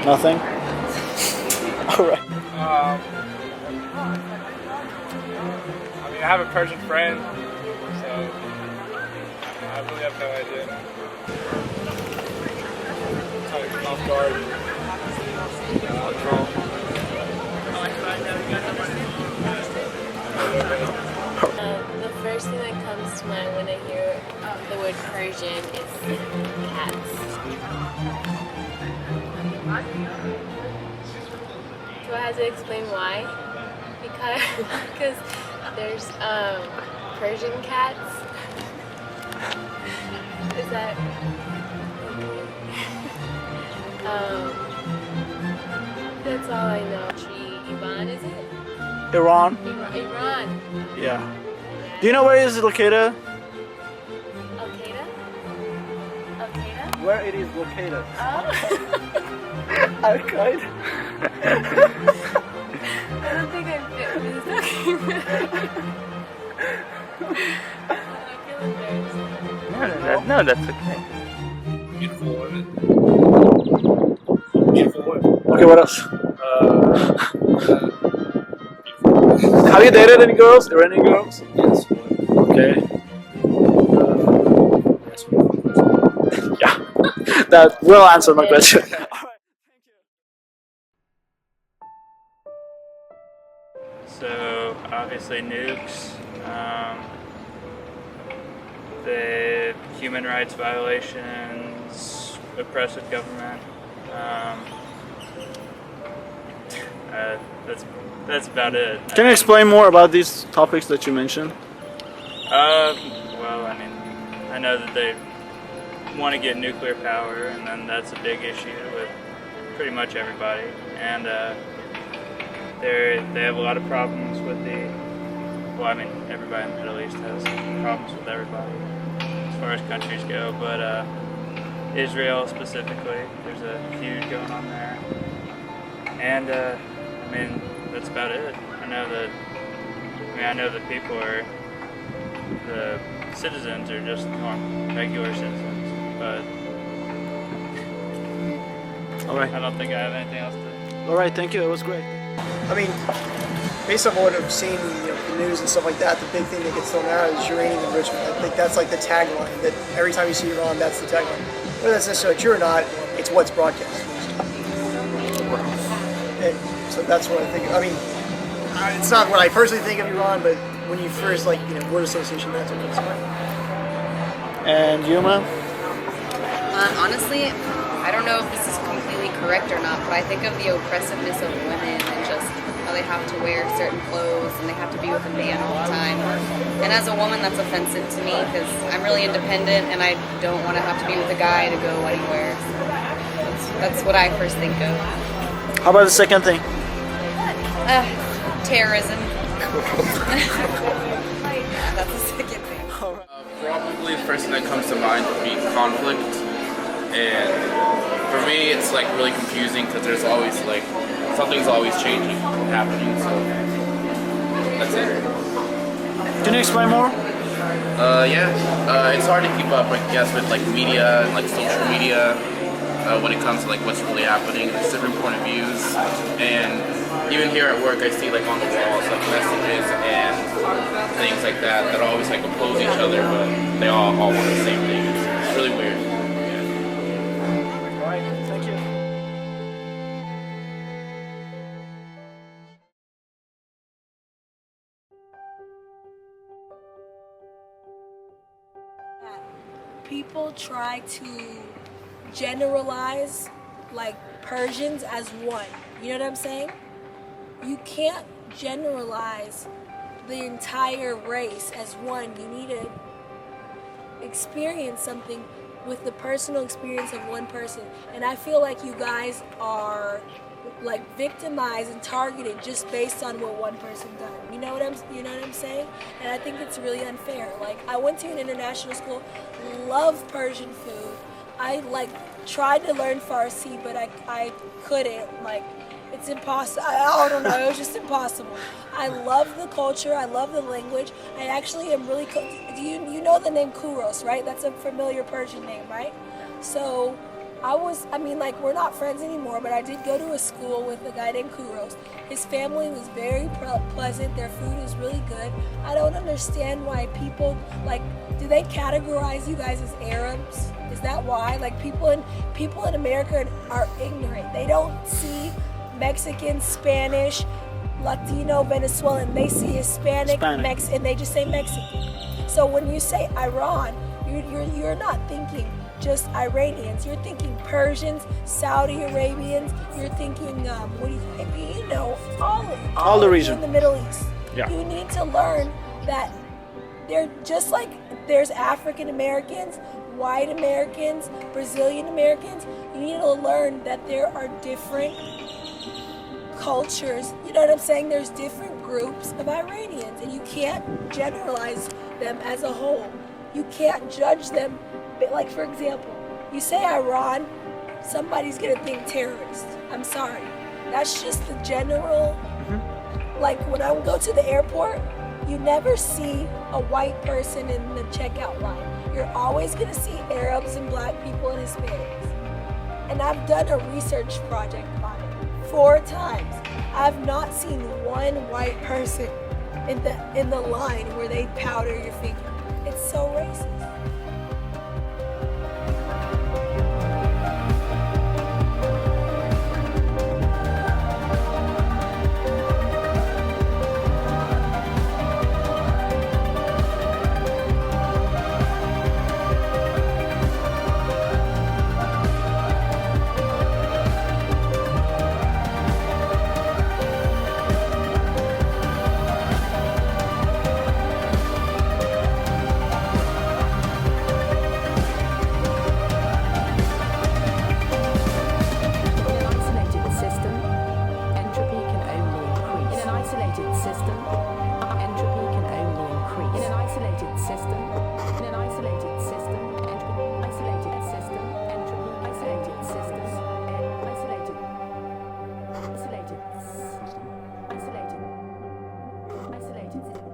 Nothing? Alright. I mean, I have a Persian friend, so I really have no idea. Kind of off guard. What's wrong? The first thing that comes to mind when I hear the word Persian is cats. Do I have to explain why? Because there's Persian cats. Is that? That's all I know. Iran, is it? Iran? Iran. Yeah. Do you know where it is located? Al-Qaeda? Al-Qaeda? Where it is located. Oh. Al-Qaeda? I don't think I fit what he's talking about. I feel embarrassed. No, that's okay. Beautiful women. Beautiful women. Okay, what else? Have you dated any girls? Iranian girls? Yes. Okay. Yeah. That will answer my question. So obviously nukes, the human rights violations, oppressive government. That's about it. Can you explain more about these topics that you mentioned? Well, I mean, I know that they want to get nuclear power, and then that's a big issue with pretty much everybody. And they have a lot of problems with well, I mean, everybody in the Middle East has problems with everybody as far as countries go, but Israel specifically, there's a feud going on there. And I mean, that's about it. I know that people are, the citizens are just regular citizens, but Alright. I don't think I have anything else to. Alright, thank you. It was great. I mean, based on what I've seen, the news and stuff like that, the big thing that gets thrown out is uranium enrichment. I think that's like the tagline, that every time you see Iran, that's the tagline. Whether that's necessarily true or not, it's what's broadcast. And so that's what I think. I mean, it's not what I personally think of Iran, but when you first, word association, that's what comes to mind. And Yuma? Honestly, I don't know if this is completely correct or not, but I think of the oppressiveness of women and just how they have to wear certain clothes and they have to be with a man all the time. And as a woman, that's offensive to me because I'm really independent and I don't want to have to be with a guy to go anywhere. So that's what I first think of. How about the second thing? Terrorism. That's the second thing. Probably the first thing that comes to mind would be conflict. And for me, it's really confusing because there's always something's always changing, happening. So that's it. Can you explain more? It's hard to keep up, I guess, with media and social media when it comes to what's really happening. There's different point of views, and even here at work, I see on the walls messages and things like that always oppose each other, but they all want the same thing. It's really weird. Thank you. People try to generalize Persians as one. You know what I'm saying? You can't generalize the entire race as one. You need to experience something with the personal experience of one person. And I feel like you guys are victimized and targeted just based on what one person done. You know what I'm saying? And I think it's really unfair. I went to an international school, love Persian food. I tried to learn Farsi, but I couldn't. It's impossible. I don't know. It was just impossible. I love the culture. I love the language. I actually am really. You know the name Kuros, right? That's a familiar Persian name, right? So I mean, like, we're not friends anymore, but I did go to a school with a guy named Kuros. His family was very pleasant. Their food is really good. I don't understand why people, like, do they categorize you guys as Arabs? Is that why? Like, people in America are ignorant. They don't see Mexican, Spanish, Latino, Venezuelan. They see Hispanic. And they just say Mexican. So when you say Iran, you're not thinking just Iranians. You're thinking Persians, Saudi Arabians. You're thinking what do you think? You know, all the region in the Middle East. Yeah. You need to learn that they're just like there's African Americans, white Americans, Brazilian Americans. You need to learn that there are different cultures. You know what I'm saying? There's different groups of Iranians, and you can't generalize them as a whole. You can't judge them. Like, for example, you say Iran, somebody's gonna think terrorist. I'm sorry. That's just the general. Like, when I go to the airport, you never see a white person in the checkout line. You're always gonna see Arabs and black people and Hispanics. And I've done a research project on it 4 times. I've not seen one white person in the line where they powder your finger. It's so racist. Isolated.